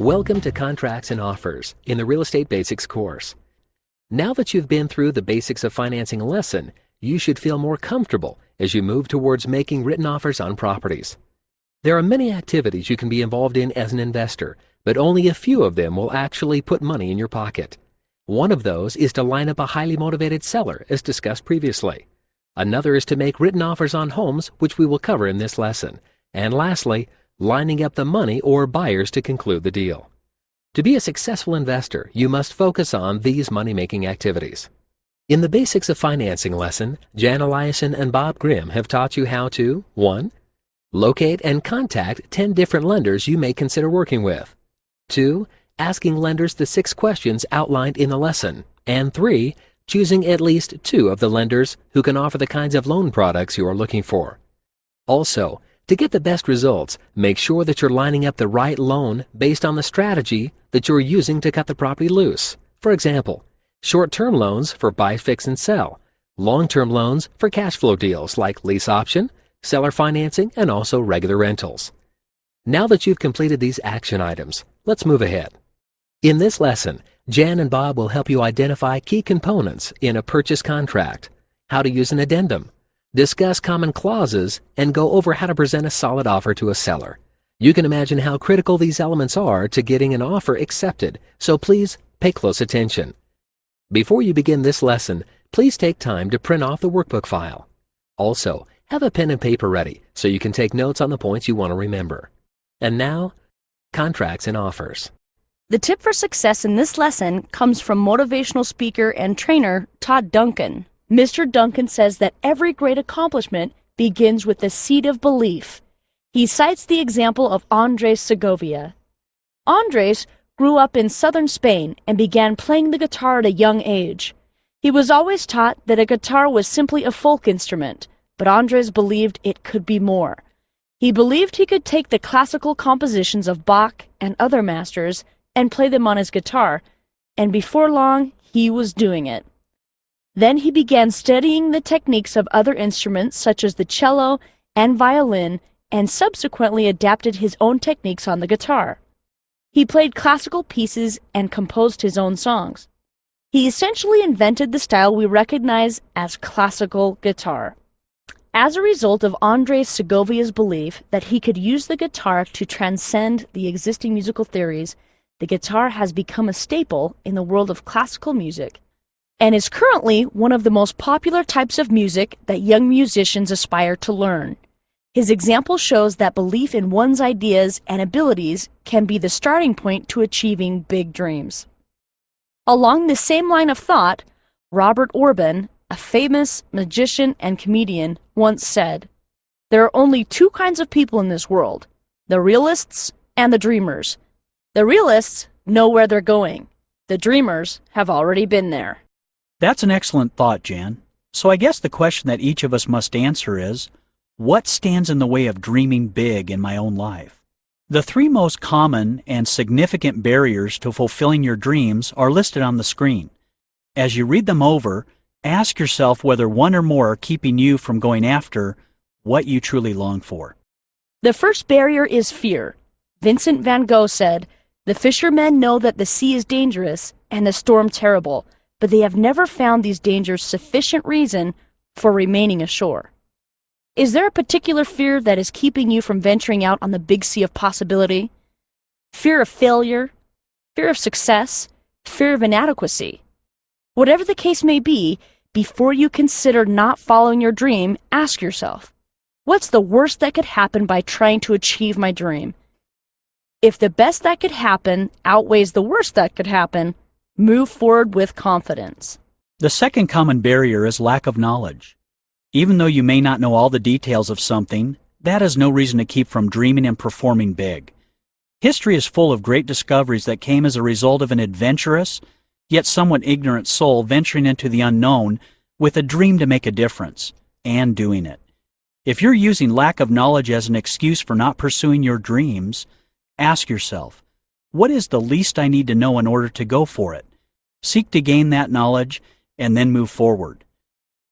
Welcome to Contracts and Offers in the Real Estate Basics course. Now that you've been through the Basics of Financing lesson, you should feel more comfortable as you move towards making written offers on properties. There are many activities you can be involved in as an investor, but only a few of them will actually put money in your pocket. One of those is to line up a highly motivated seller, as discussed previously. Another is to make written offers on homes, which we will cover in this lesson. And lastly, lining up the money or buyers to conclude the deal. To be a successful investor, you must focus on these money-making activities. In the Basics of Financing lesson, Jan Eliason and Bob Grimm have taught you how to 1. Locate and contact 10 different lenders you may consider working with. 2. Asking lenders the 6 questions outlined in the lesson. And 3. Choosing at least 2 of the lenders who can offer the kinds of loan products you are looking for. Also, to get the best results, make sure that you're lining up the right loan based on the strategy that you're using to cut the property loose. For example, short-term loans for buy, fix, and sell, long-term loans for cash flow deals like lease option, seller financing, and also regular rentals. Now that you've completed these action items, let's move ahead. In this lesson, Jan and Bob will help you identify key components in a purchase contract, how to use an addendum, discuss common clauses, and go over how to present a solid offer to a seller. You can imagine how critical these elements are to getting an offer accepted, so please pay close attention. Before you begin this lesson, please take time to print off the workbook file. Also, have a pen and paper ready so you can take notes on the points you want to remember. And now, Contracts and Offers. The tip for success in this lesson comes from motivational speaker and trainer Todd Duncan. Mr. Duncan says that every great accomplishment begins with the seed of belief. He cites the example of Andres Segovia. Andres grew up in southern Spain and began playing the guitar at a young age. He was always taught that a guitar was simply a folk instrument, but Andres believed it could be more. He believed he could take the classical compositions of Bach and other masters and play them on his guitar, and before long, he was doing it. Then he began studying the techniques of other instruments such as the cello and violin, and subsequently adapted his own techniques on the guitar. He played classical pieces and composed his own songs. He essentially invented the style we recognize as classical guitar. As a result of Andres Segovia's belief that he could use the guitar to transcend the existing musical theories, the guitar has become a staple in the world of classical music, and is currently one of the most popular types of music that young musicians aspire to learn. His example shows that belief in one's ideas and abilities can be the starting point to achieving big dreams. Along the same line of thought, Robert Orban, a famous magician and comedian, once said, "There are only 2 kinds of people in this world, the realists and the dreamers. The realists know where they're going. The dreamers have already been there." That's an excellent thought, Jan. So I guess the question that each of us must answer is, what stands in the way of dreaming big in my own life? The 3 most common and significant barriers to fulfilling your dreams are listed on the screen. As you read them over, ask yourself whether one or more are keeping you from going after what you truly long for. The first barrier is fear. Vincent van Gogh said, "The fishermen know that the sea is dangerous and the storm terrible, but they have never found these dangers sufficient reason for remaining ashore." Is there a particular fear that is keeping you from venturing out on the big sea of possibility? Fear of failure, fear of success, fear of inadequacy. Whatever the case may be, before you consider not following your dream, ask yourself, what's the worst that could happen by trying to achieve my dream? If the best that could happen outweighs the worst that could happen, move forward with confidence. The second common barrier is lack of knowledge. Even though you may not know all the details of something, that is no reason to keep from dreaming and performing big. History is full of great discoveries that came as a result of an adventurous, yet somewhat ignorant soul venturing into the unknown with a dream to make a difference, and doing it. If you're using lack of knowledge as an excuse for not pursuing your dreams, ask yourself, what is the least I need to know in order to go for it? Seek to gain that knowledge and then move forward.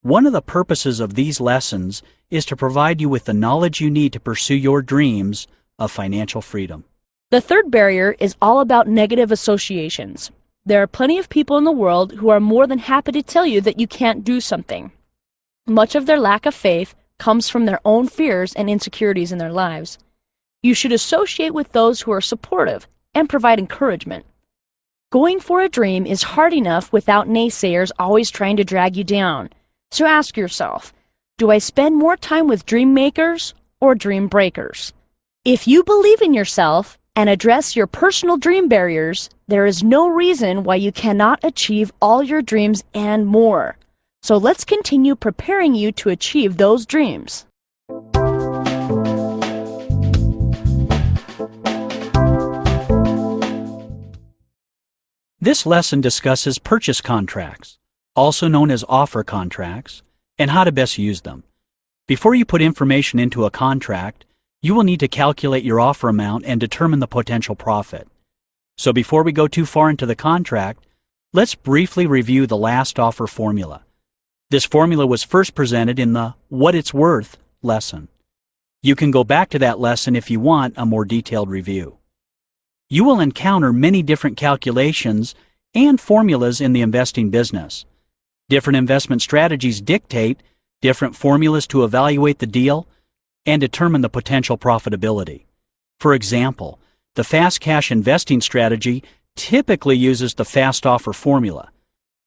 One of the purposes of these lessons is to provide you with the knowledge you need to pursue your dreams of financial freedom. The third barrier is all about negative associations. There are plenty of people in the world who are more than happy to tell you that you can't do something. Much of their lack of faith comes from their own fears and insecurities in their lives. You should associate with those who are supportive and provide encouragement. Going for a dream is hard enough without naysayers always trying to drag you down. So ask yourself, do I spend more time with dream makers or dream breakers? If you believe in yourself and address your personal dream barriers, there is no reason why you cannot achieve all your dreams and more. So let's continue preparing you to achieve those dreams. This lesson discusses purchase contracts, also known as offer contracts, and how to best use them. Before you put information into a contract, you will need to calculate your offer amount and determine the potential profit. So before we go too far into the contract, let's briefly review the last offer formula. This formula was first presented in the What It's Worth lesson. You can go back to that lesson if you want a more detailed review. You will encounter many different calculations and formulas in the investing business. Different investment strategies dictate different formulas to evaluate the deal and determine the potential profitability. For example, the fast cash investing strategy typically uses the fast offer formula.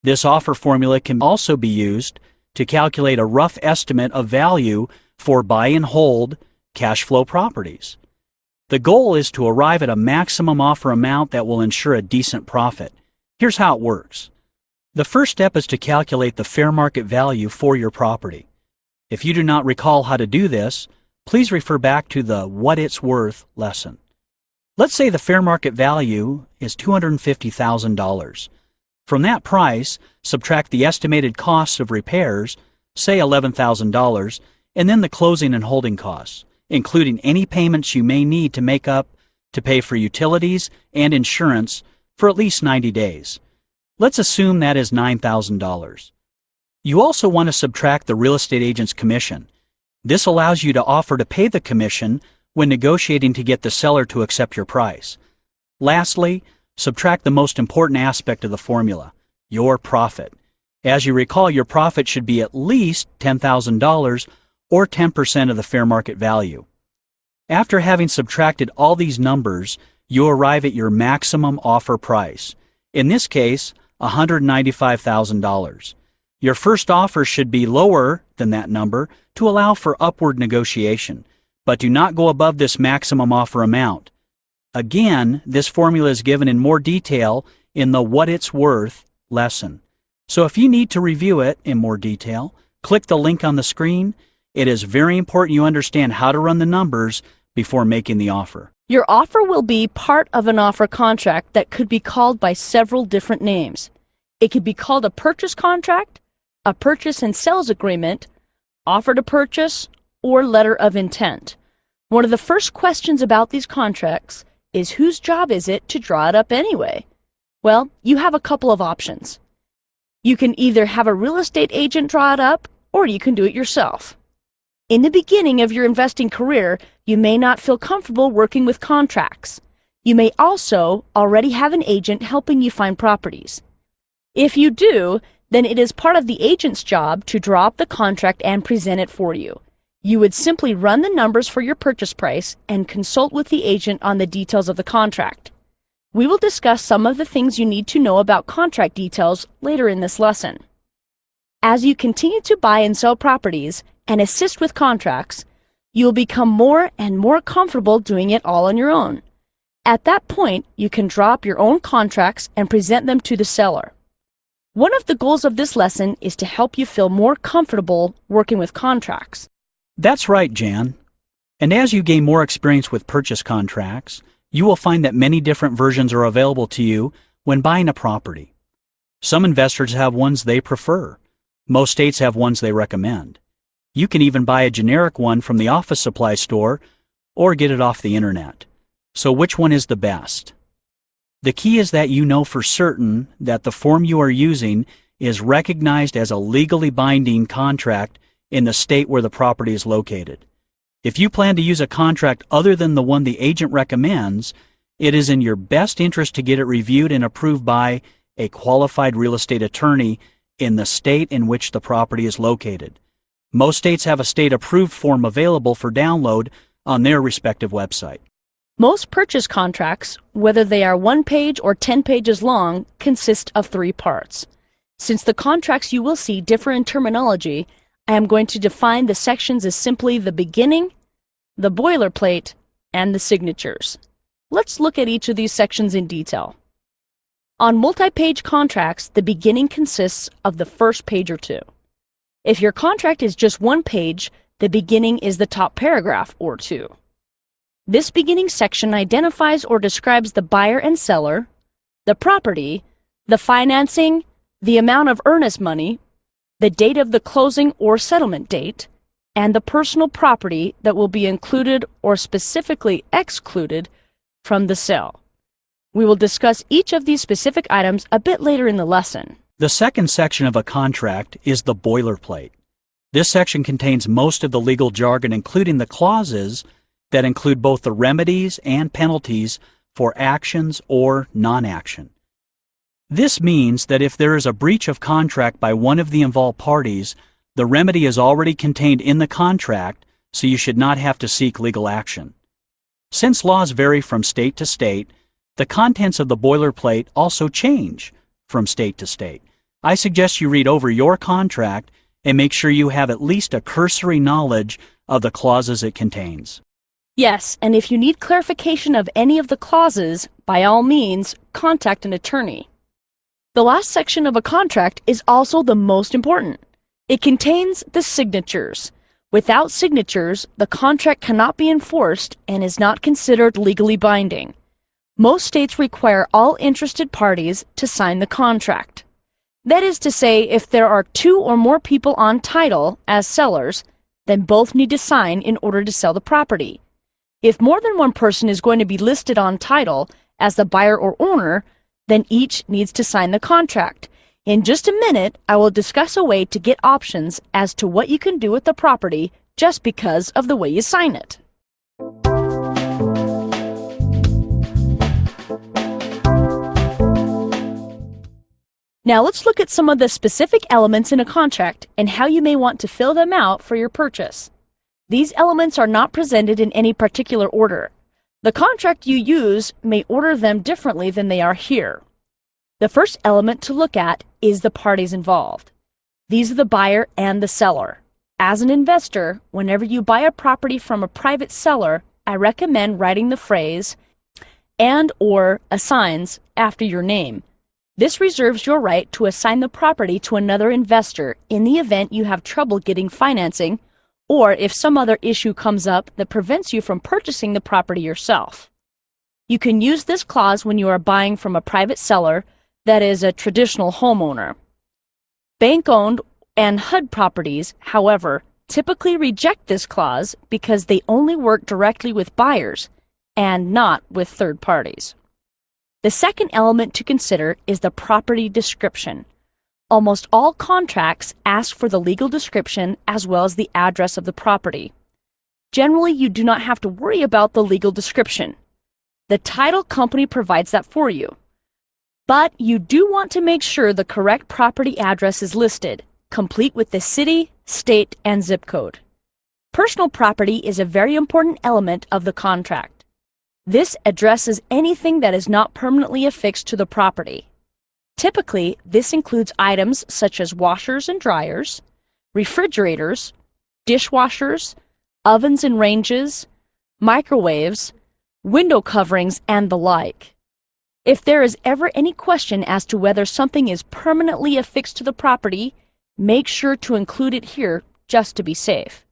This offer formula can also be used to calculate a rough estimate of value for buy and hold cash flow properties. The goal is to arrive at a maximum offer amount that will ensure a decent profit. Here's how it works. The first step is to calculate the fair market value for your property. If you do not recall how to do this, please refer back to the What It's Worth lesson. Let's say the fair market value is $250,000. From that price, subtract the estimated costs of repairs, say $11,000, and then the closing and holding costs, including any payments you may need to make up to pay for utilities and insurance for at least 90 days. Let's assume that is $9,000. You also want to subtract the real estate agent's commission. This allows you to offer to pay the commission when negotiating to get the seller to accept your price. Lastly, subtract the most important aspect of the formula, your profit. As you recall, your profit should be at least $10,000 or 10% of the fair market value. After having subtracted all these numbers, you arrive at your maximum offer price. In this case, $195,000. Your first offer should be lower than that number to allow for upward negotiation, but do not go above this maximum offer amount. Again, this formula is given in more detail in the What It's Worth lesson. So if you need to review it in more detail, click the link on the screen. It is very important you understand how to run the numbers before making the offer. Your offer will be part of an offer contract that could be called by several different names. It could be called a purchase contract, a purchase and sales agreement, offer to purchase, or letter of intent. One of the first questions about these contracts is whose job is it to draw it up anyway? Well, you have a couple of options. You can either have a real estate agent draw it up, or you can do it yourself. In the beginning of your investing career, you may not feel comfortable working with contracts. You may also already have an agent helping you find properties. If you do, then it is part of the agent's job to draw up the contract and present it for you. You would simply run the numbers for your purchase price and consult with the agent on the details of the contract. We will discuss some of the things you need to know about contract details later in this lesson. As you continue to buy and sell properties and assist with contracts, you will become more and more comfortable doing it all on your own. At that point, you can draw up your own contracts and present them to the seller. One of the goals of this lesson is to help you feel more comfortable working with contracts. That's right, Jan. And as you gain more experience with purchase contracts, you will find that many different versions are available to you when buying a property. Some investors have ones they prefer. Most states have ones they recommend. You can even buy a generic one from the office supply store or get it off the internet. So which one is the best? The key is that you know for certain that the form you are using is recognized as a legally binding contract in the state where the property is located. If you plan to use a contract other than the one the agent recommends, it is in your best interest to get it reviewed and approved by a qualified real estate attorney in the state in which the property is located. Most states have a state-approved form available for download on their respective website. Most purchase contracts, whether they are 1 page or 10 pages long, consist of 3 parts. Since the contracts you will see differ in terminology, I am going to define the sections as simply the beginning, the boilerplate, and the signatures. Let's look at each of these sections in detail. On multi-page contracts, the beginning consists of the first page or 2. If your contract is just 1 page, the beginning is the top paragraph or 2. This beginning section identifies or describes the buyer and seller, the property, the financing, the amount of earnest money, the date of the closing or settlement date, and the personal property that will be included or specifically excluded from the sale. We will discuss each of these specific items a bit later in the lesson. The second section of a contract is the boilerplate. This section contains most of the legal jargon, including the clauses that include both the remedies and penalties for actions or non-action. This means that if there is a breach of contract by one of the involved parties, the remedy is already contained in the contract, so you should not have to seek legal action. Since laws vary from state to state, the contents of the boilerplate also change from state to state. I suggest you read over your contract and make sure you have at least a cursory knowledge of the clauses it contains. Yes, and if you need clarification of any of the clauses, by all means, contact an attorney. The last section of a contract is also the most important. It contains the signatures. Without signatures, the contract cannot be enforced and is not considered legally binding. Most states require all interested parties to sign the contract. That is to say, if there are 2 or more people on title as sellers, then both need to sign in order to sell the property. If more than one person is going to be listed on title as the buyer or owner, then each needs to sign the contract. In just a minute, I will discuss a way to get options as to what you can do with the property just because of the way you sign it. Now let's look at some of the specific elements in a contract and how you may want to fill them out for your purchase. These elements are not presented in any particular order. The contract you use may order them differently than they are here. The first element to look at is the parties involved. These are the buyer and the seller. As an investor, whenever you buy a property from a private seller, I recommend writing the phrase and/or assigns after your name. This reserves your right to assign the property to another investor in the event you have trouble getting financing or if some other issue comes up that prevents you from purchasing the property yourself. You can use this clause when you are buying from a private seller that is a traditional homeowner. Bank-owned and HUD properties, however, typically reject this clause because they only work directly with buyers and not with third parties. The second element to consider is the property description. Almost all contracts ask for the legal description as well as the address of the property. Generally, you do not have to worry about the legal description. The title company provides that for you. But you do want to make sure the correct property address is listed, complete with the city, state, and zip code. Personal property is a very important element of the contract. This addresses anything that is not permanently affixed to the property. Typically, this includes items such as washers and dryers, refrigerators, dishwashers, ovens and ranges, microwaves, window coverings, and the like. If there is ever any question as to whether something is permanently affixed to the property, make sure to include it here just to be safe.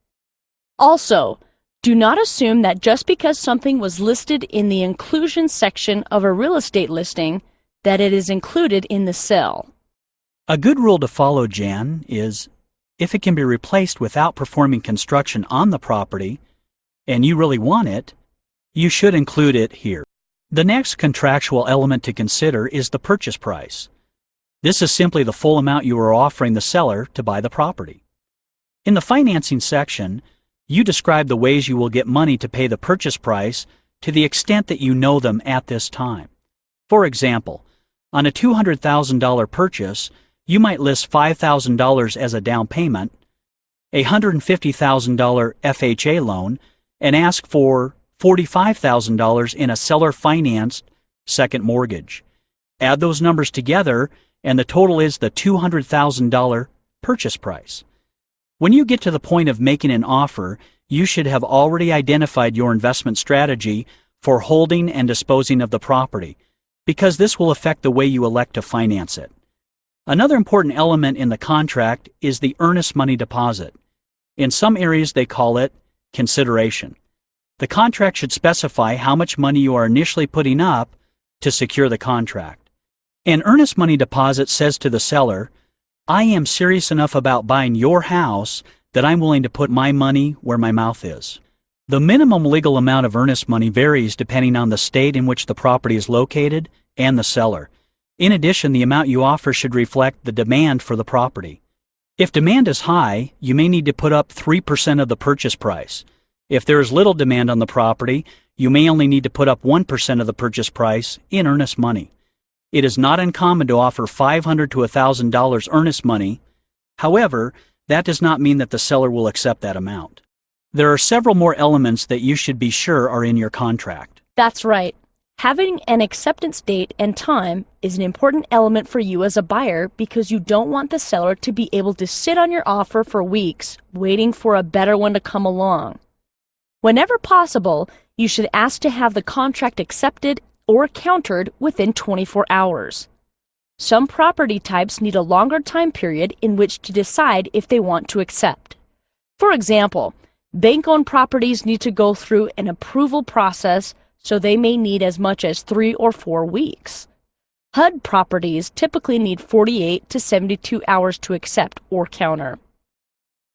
Also, do not assume that just because something was listed in the inclusion section of a real estate listing, that it is included in the sale. A good rule to follow, Jan, is if it can be replaced without performing construction on the property, and you really want it, you should include it here. The next contractual element to consider is the purchase price. This is simply the full amount you are offering the seller to buy the property. In the financing section, you describe the ways you will get money to pay the purchase price to the extent that you know them at this time. For example, on a $200,000 purchase, you might list $5,000 as a down payment, a $150,000 FHA loan, and ask for $45,000 in a seller-financed second mortgage. Add those numbers together, and the total is the $200,000 purchase price. When you get to the point of making an offer, you should have already identified your investment strategy for holding and disposing of the property, because this will affect the way you elect to finance it. Another important element in the contract is the earnest money deposit. In some areas they call it consideration. The contract should specify how much money you are initially putting up to secure the contract. An earnest money deposit says to the seller, "I am serious enough about buying your house that I'm willing to put my money where my mouth is." The minimum legal amount of earnest money varies depending on the state in which the property is located and the seller. In addition, the amount you offer should reflect the demand for the property. If demand is high, you may need to put up 3% of the purchase price. If there is little demand on the property, you may only need to put up 1% of the purchase price in earnest money. It is not uncommon to offer $500 to $1,000 earnest money. However, that does not mean that the seller will accept that amount. There are several more elements that you should be sure are in your contract. That's right. Having an acceptance date and time is an important element for you as a buyer because you don't want the seller to be able to sit on your offer for weeks waiting for a better one to come along. Whenever possible, you should ask to have the contract accepted or countered within 24 hours. Some property types need a longer time period in which to decide if they want to accept. For example, bank-owned properties need to go through an approval process, so they may need as much as 3 or 4 weeks. HUD properties typically need 48 to 72 hours to accept or counter.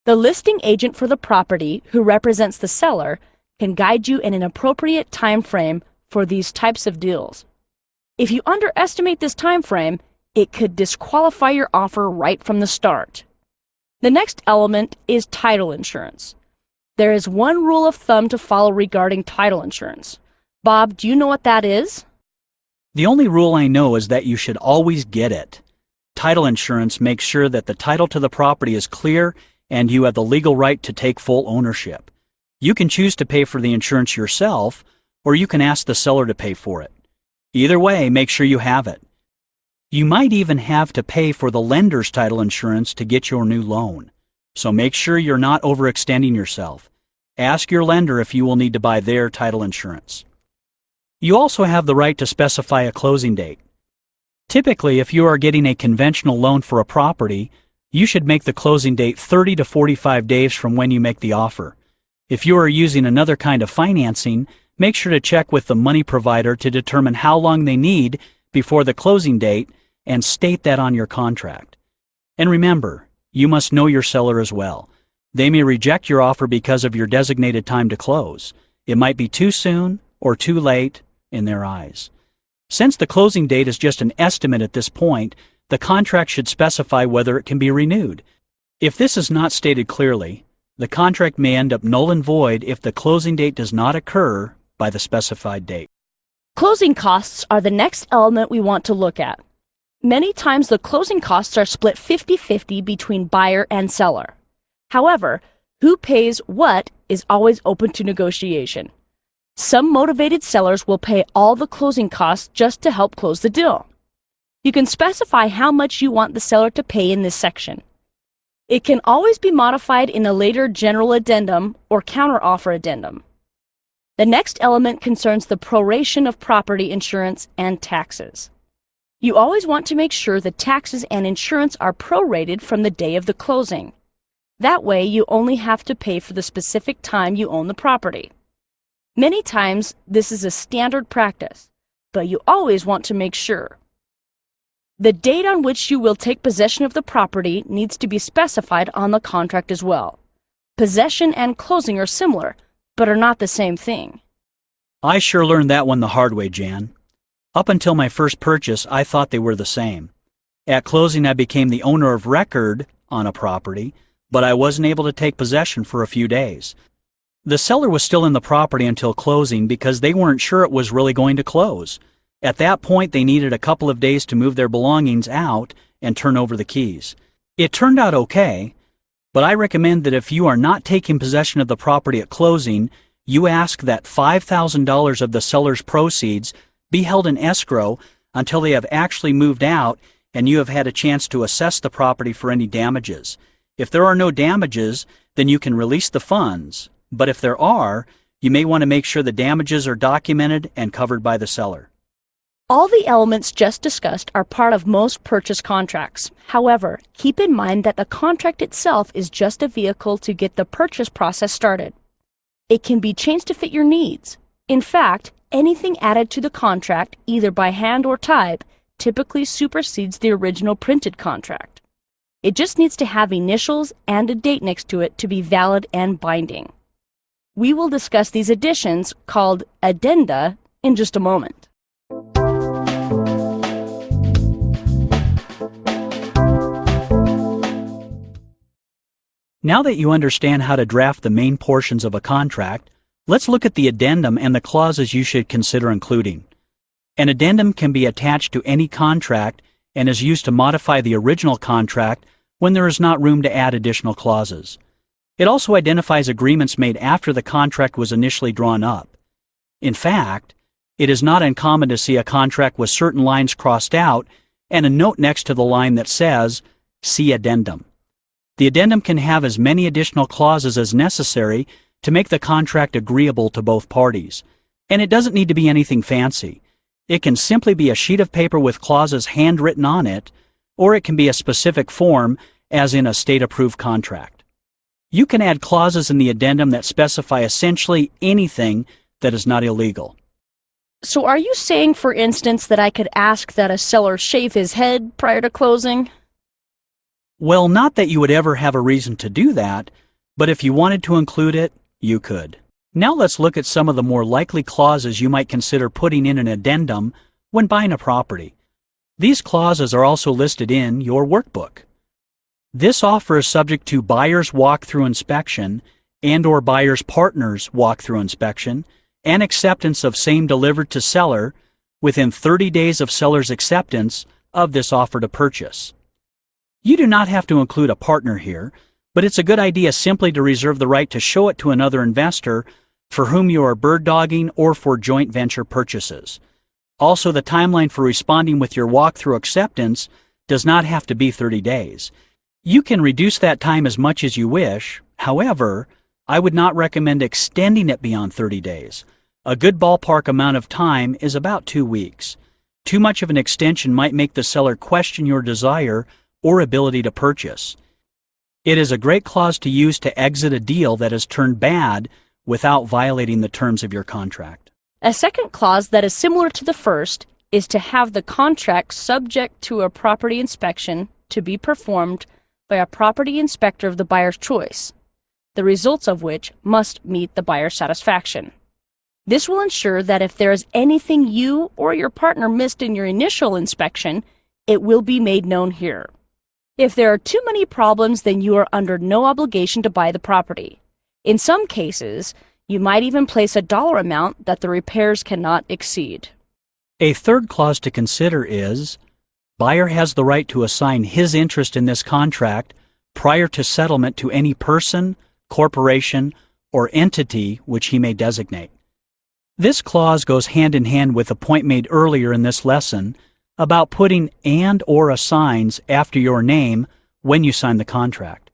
The listing agent for the property, who represents the seller, can guide you in an appropriate time frame for these types of deals. If you underestimate this time frame, it could disqualify your offer right from the start. The next element is title insurance. There is one rule of thumb to follow regarding title insurance. Bob, do you know what that is? The only rule I know is that you should always get it. Title insurance makes sure that the title to the property is clear and you have the legal right to take full ownership. You can choose to pay for the insurance yourself, or you can ask the seller to pay for it. Either way, make sure you have it. You might even have to pay for the lender's title insurance to get your new loan. So make sure you're not overextending yourself. Ask your lender if you will need to buy their title insurance. You also have the right to specify a closing date. Typically, if you are getting a conventional loan for a property, you should make the closing date 30 to 45 days from when you make the offer. If you are using another kind of financing, make sure to check with the money provider to determine how long they need before the closing date and state that on your contract. And remember, you must know your seller as well. They may reject your offer because of your designated time to close. It might be too soon or too late in their eyes. Since the closing date is just an estimate at this point, the contract should specify whether it can be renewed. If this is not stated clearly, the contract may end up null and void if the closing date does not occur by the specified date. Closing costs are the next element we want to look at. Many times the closing costs are split 50-50 between buyer and seller. However, who pays what is always open to negotiation. Some motivated sellers will pay all the closing costs just to help close the deal. You can specify how much you want the seller to pay in this section. It can always be modified in a later general addendum or counteroffer addendum. The next element concerns the proration of property insurance and taxes. You always want to make sure the taxes and insurance are prorated from the day of the closing. That way, you only have to pay for the specific time you own the property. Many times, this is a standard practice, but you always want to make sure. The date on which you will take possession of the property needs to be specified on the contract as well. Possession and closing are similar, but are not the same thing. I sure learned that one the hard way, Jan. Up until my first purchase, I thought they were the same. At closing, I became the owner of record on a property, but I wasn't able to take possession for a few days. The seller was still in the property until closing because they weren't sure it was really going to close. At that point, they needed a couple of days to move their belongings out and turn over the keys. It turned out okay, but I recommend that if you are not taking possession of the property at closing, you ask that $5,000 of the seller's proceeds be held in escrow until they have actually moved out and you have had a chance to assess the property for any damages. If there are no damages, then you can release the funds, but if there are, you may want to make sure the damages are documented and covered by the seller. All the elements just discussed are part of most purchase contracts. However, keep in mind that the contract itself is just a vehicle to get the purchase process started. It can be changed to fit your needs. In fact, anything added to the contract, either by hand or type, typically supersedes the original printed contract. It just needs to have initials and a date next to it to be valid and binding. We will discuss these additions, called addenda, in just a moment. Now that you understand how to draft the main portions of a contract, let's look at the addendum and the clauses you should consider including. An addendum can be attached to any contract and is used to modify the original contract when there is not room to add additional clauses. It also identifies agreements made after the contract was initially drawn up. In fact, it is not uncommon to see a contract with certain lines crossed out and a note next to the line that says, "See addendum." The addendum can have as many additional clauses as necessary to make the contract agreeable to both parties. And it doesn't need to be anything fancy. It can simply be a sheet of paper with clauses handwritten on it, or it can be a specific form, as in a state-approved contract. You can add clauses in the addendum that specify essentially anything that is not illegal. So are you saying, for instance, that I could ask that a seller shave his head prior to closing? Well, not that you would ever have a reason to do that, but if you wanted to include it, you could. Now let's look at some of the more likely clauses you might consider putting in an addendum when buying a property. These clauses are also listed in your workbook. This offer is subject to buyer's walkthrough inspection and/or buyer's partner's walkthrough inspection and acceptance of same delivered to seller within 30 days of seller's acceptance of this offer to purchase. You do not have to include a partner here, but it's a good idea simply to reserve the right to show it to another investor for whom you are bird dogging or for joint venture purchases. Also, the timeline for responding with your walkthrough acceptance does not have to be 30 days. You can reduce that time as much as you wish. However, I would not recommend extending it beyond 30 days. A good ballpark amount of time is about 2 weeks. Too much of an extension might make the seller question your desire or ability to purchase. It is a great clause to use to exit a deal that has turned bad without violating the terms of your contract. A second clause that is similar to the first is to have the contract subject to a property inspection to be performed by a property inspector of the buyer's choice, the results of which must meet the buyer's satisfaction. This will ensure that if there is anything you or your partner missed in your initial inspection, it will be made known here. If there are too many problems, then you are under no obligation to buy the property. In some cases, you might even place a dollar amount that the repairs cannot exceed. A third clause to consider is, buyer has the right to assign his interest in this contract prior to settlement to any person, corporation, or entity which he may designate. This clause goes hand in hand with the point made earlier in this lesson about putting and/or assigns after your name when you sign the contract.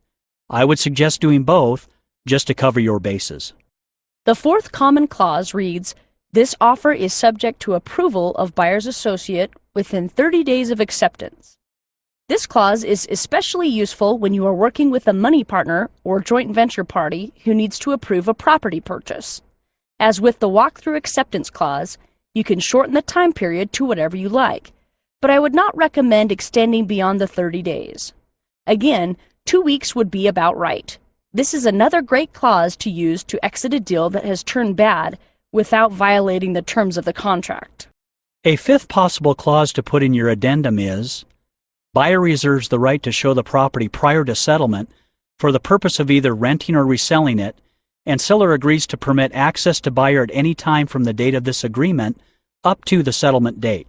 I would suggest doing both just to cover your bases. The fourth common clause reads, this offer is subject to approval of buyer's associate within 30 days of acceptance. This clause is especially useful when you are working with a money partner or joint venture party who needs to approve a property purchase. As with the walkthrough acceptance clause, you can shorten the time period to whatever you like, but I would not recommend extending beyond the 30 days. Again, 2 weeks would be about right. This is another great clause to use to exit a deal that has turned bad without violating the terms of the contract. A fifth possible clause to put in your addendum is, buyer reserves the right to show the property prior to settlement for the purpose of either renting or reselling it and seller agrees to permit access to buyer at any time from the date of this agreement up to the settlement date.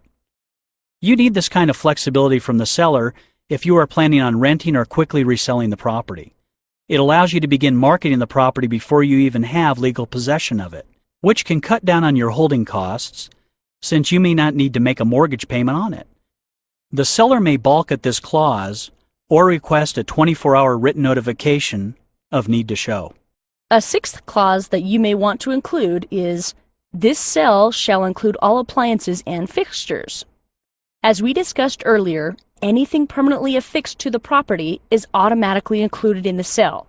You need this kind of flexibility from the seller if you are planning on renting or quickly reselling the property. It allows you to begin marketing the property before you even have legal possession of it, which can cut down on your holding costs since you may not need to make a mortgage payment on it. The seller may balk at this clause or request a 24-hour written notification of need to show. A sixth clause that you may want to include is, "This sale shall include all appliances and fixtures." As we discussed earlier, anything permanently affixed to the property is automatically included in the sale.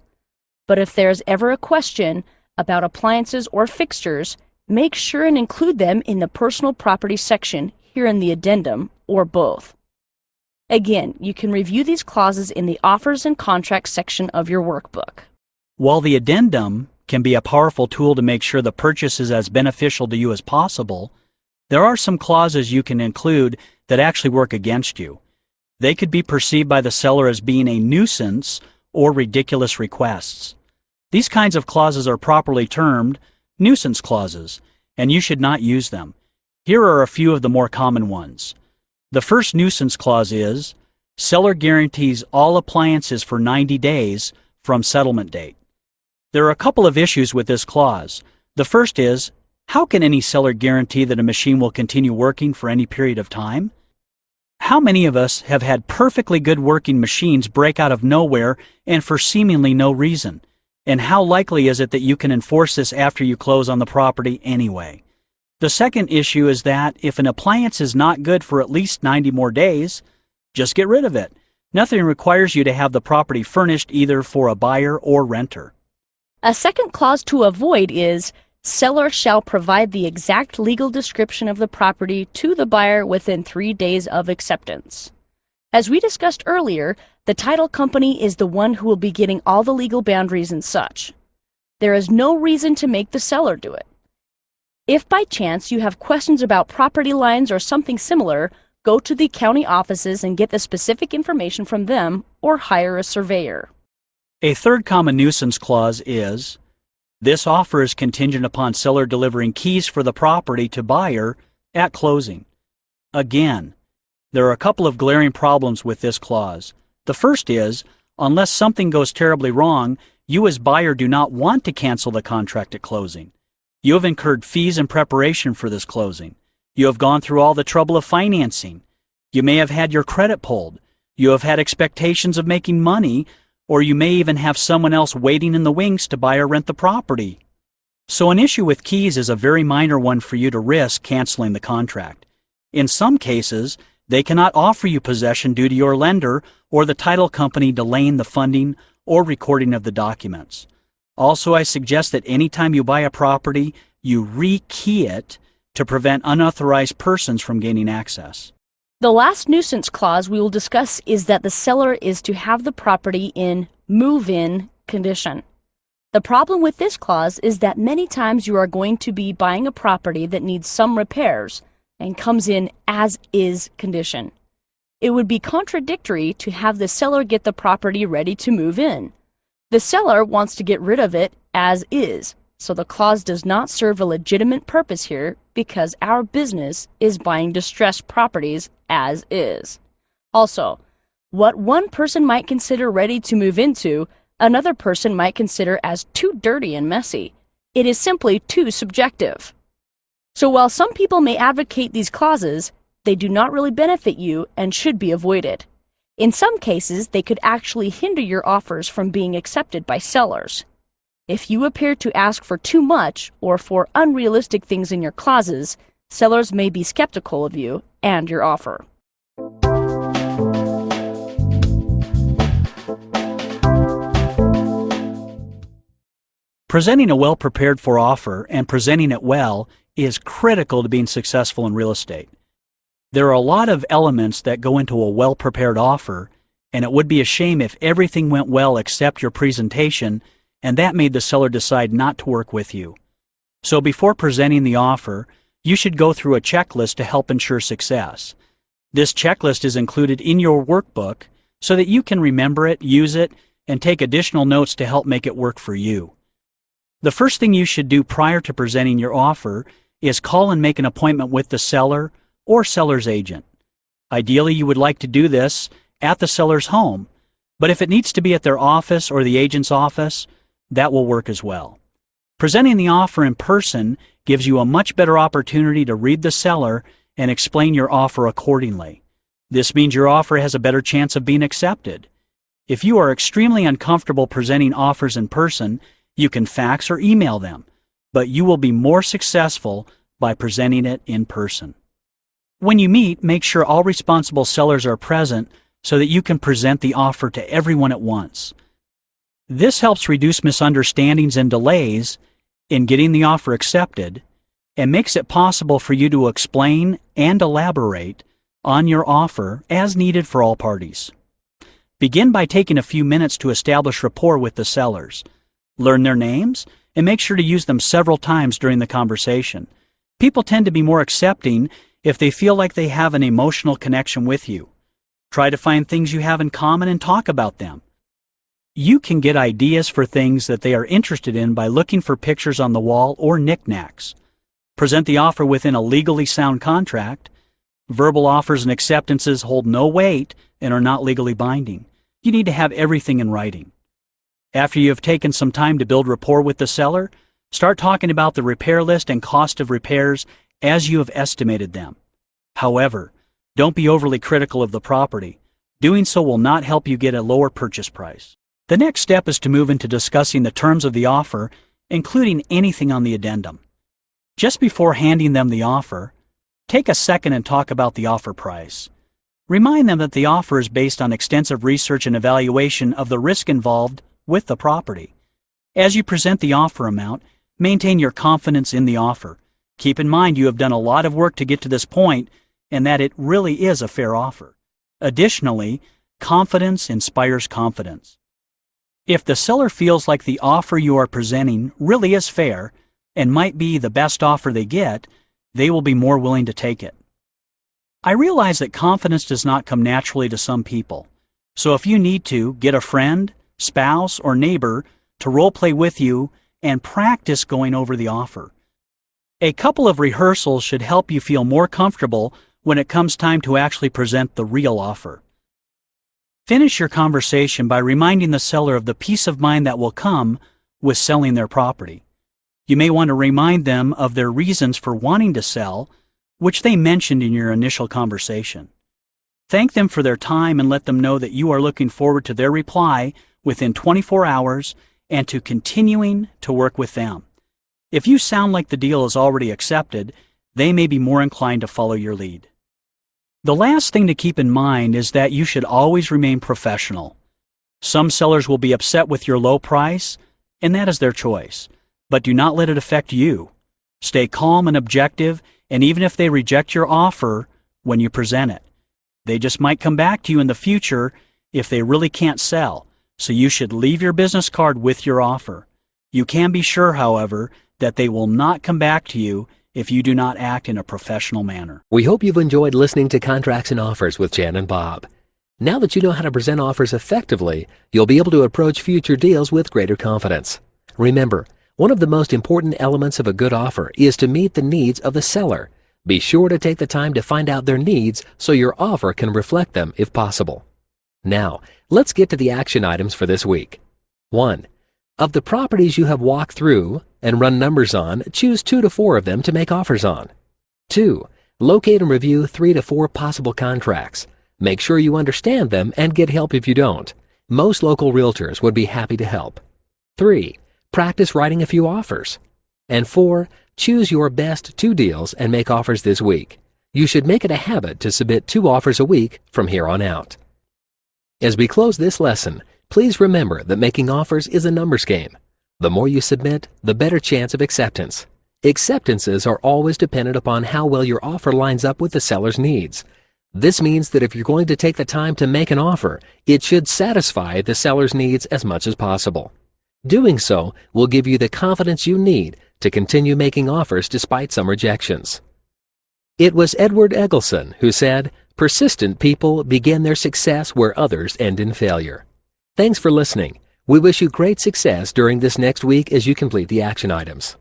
But if there's ever a question about appliances or fixtures, make sure and include them in the personal property section here in the addendum, or both. Again, you can review these clauses in the offers and contracts section of your workbook. While the addendum can be a powerful tool to make sure the purchase is as beneficial to you as possible, there are some clauses you can include that actually work against you. They could be perceived by the seller as being a nuisance or ridiculous requests. These kinds of clauses are properly termed nuisance clauses, and you should not use them. Here are a few of the more common ones. The first nuisance clause is, seller guarantees all appliances for 90 days from settlement date. There are a couple of issues with this clause. The first is, how can any seller guarantee that a machine will continue working for any period of time? How many of us have had perfectly good working machines break out of nowhere and for seemingly no reason? And how likely is it that you can enforce this after you close on the property anyway? The second issue is that if an appliance is not good for at least 90 more days, just get rid of it. Nothing requires you to have the property furnished either for a buyer or renter. A second clause to avoid is, seller shall provide the exact legal description of the property to the buyer within 3 days of acceptance. As we discussed earlier, the title company is the one who will be getting all the legal boundaries and such. There is no reason to make the seller do it. If by chance you have questions about property lines or something similar, go to the county offices and get the specific information from them or hire a surveyor. A third common nuisance clause is, this offer is contingent upon seller delivering keys for the property to buyer at closing. Again, there are a couple of glaring problems with this clause. The first is, unless something goes terribly wrong, you as buyer do not want to cancel the contract at closing. You have incurred fees in preparation for this closing. You have gone through all the trouble of financing. You may have had your credit pulled. You have had expectations of making money, or you may even have someone else waiting in the wings to buy or rent the property. So an issue with keys is a very minor one for you to risk canceling the contract. In some cases, they cannot offer you possession due to your lender or the title company delaying the funding or recording of the documents. Also, I suggest that anytime you buy a property, you re-key it to prevent unauthorized persons from gaining access. The last nuisance clause we will discuss is that the seller is to have the property in move-in condition. The problem with this clause is that many times you are going to be buying a property that needs some repairs and comes in as-is condition. It would be contradictory to have the seller get the property ready to move in. The seller wants to get rid of it as is, so the clause does not serve a legitimate purpose here because our business is buying distressed properties as is. Also, what one person might consider ready to move into, another person might consider as too dirty and messy. It is simply too subjective. So while some people may advocate these clauses, they do not really benefit you and should be avoided. In some cases, they could actually hinder your offers from being accepted by sellers. If you appear to ask for too much or for unrealistic things in your clauses, sellers may be skeptical of you and your offer. Presenting a well-prepared-for offer and presenting it well is critical to being successful in real estate. There are a lot of elements that go into a well-prepared offer, and it would be a shame if everything went well except your presentation, and that made the seller decide not to work with you. So before presenting the offer, you should go through a checklist to help ensure success. This checklist is included in your workbook so that you can remember it, use it, and take additional notes to help make it work for you. The first thing you should do prior to presenting your offer is call and make an appointment with the seller or seller's agent. Ideally, you would like to do this at the seller's home, but if it needs to be at their office or the agent's office, that will work as well. Presenting the offer in person gives you a much better opportunity to read the seller and explain your offer accordingly. This means your offer has a better chance of being accepted. If you are extremely uncomfortable presenting offers in person, you can fax or email them, but you will be more successful by presenting it in person. When you meet, make sure all responsible sellers are present so that you can present the offer to everyone at once. This helps reduce misunderstandings and delays in getting the offer accepted and makes it possible for you to explain and elaborate on your offer as needed for all parties. Begin by taking a few minutes to establish rapport with the sellers. Learn their names and make sure to use them several times during the conversation. People tend to be more accepting if they feel like they have an emotional connection with you. Try to find things you have in common and talk about them. You can get ideas for things that they are interested in by looking for pictures on the wall or knickknacks. Present the offer within a legally sound contract. Verbal offers and acceptances hold no weight and are not legally binding. You need to have everything in writing. After you have taken some time to build rapport with the seller, start talking about the repair list and cost of repairs as you have estimated them. However, don't be overly critical of the property. Doing so will not help you get a lower purchase price. The next step is to move into discussing the terms of the offer, including anything on the addendum. Just before handing them the offer, take a second and talk about the offer price. Remind them that the offer is based on extensive research and evaluation of the risk involved with the property. As you present the offer amount, maintain your confidence in the offer. Keep in mind you have done a lot of work to get to this point and that it really is a fair offer. Additionally, confidence inspires confidence. If the seller feels like the offer you are presenting really is fair and might be the best offer they get, they will be more willing to take it. I realize that confidence does not come naturally to some people, so if you need to, get a friend, spouse, or neighbor to role play with you and practice going over the offer. A couple of rehearsals should help you feel more comfortable when it comes time to actually present the real offer. Finish your conversation by reminding the seller of the peace of mind that will come with selling their property. You may want to remind them of their reasons for wanting to sell, which they mentioned in your initial conversation. Thank them for their time and let them know that you are looking forward to their reply within 24 hours and to continuing to work with them. If you sound like the deal is already accepted, they may be more inclined to follow your lead. The last thing to keep in mind is that you should always remain professional. Some sellers will be upset with your low price, and that is their choice, but do not let it affect you. Stay calm and objective, and even if they reject your offer when you present it, they just might come back to you in the future if they really can't sell, so you should leave your business card with your offer. You can be sure, however, that they will not come back to you if you do not act in a professional manner. We hope you've enjoyed listening to Contracts and Offers with Jan and Bob. Now that you know how to present offers effectively, you'll be able to approach future deals with greater confidence. Remember, one of the most important elements of a good offer is to meet the needs of the seller. Be sure to take the time to find out their needs so your offer can reflect them if possible. Now, let's get to the action items for this week. 1. Of the properties you have walked through and run numbers on, choose 2 to 4 of them to make offers on. 2. Locate and review 3 to 4 possible contracts. Make sure you understand them and get help if you don't. Most local realtors would be happy to help. 3. Practice writing a few offers. And 4. Choose your best 2 deals and make offers this week. You should make it a habit to submit 2 offers a week from here on out. As we close this lesson, please remember that making offers is a numbers game. The more you submit, the better chance of acceptance. Acceptances are always dependent upon how well your offer lines up with the seller's needs. This means that if you're going to take the time to make an offer, it should satisfy the seller's needs as much as possible. Doing so will give you the confidence you need to continue making offers despite some rejections. It was Edward Eggleston who said, "Persistent people begin their success where others end in failure." Thanks for listening. We wish you great success during this next week as you complete the action items.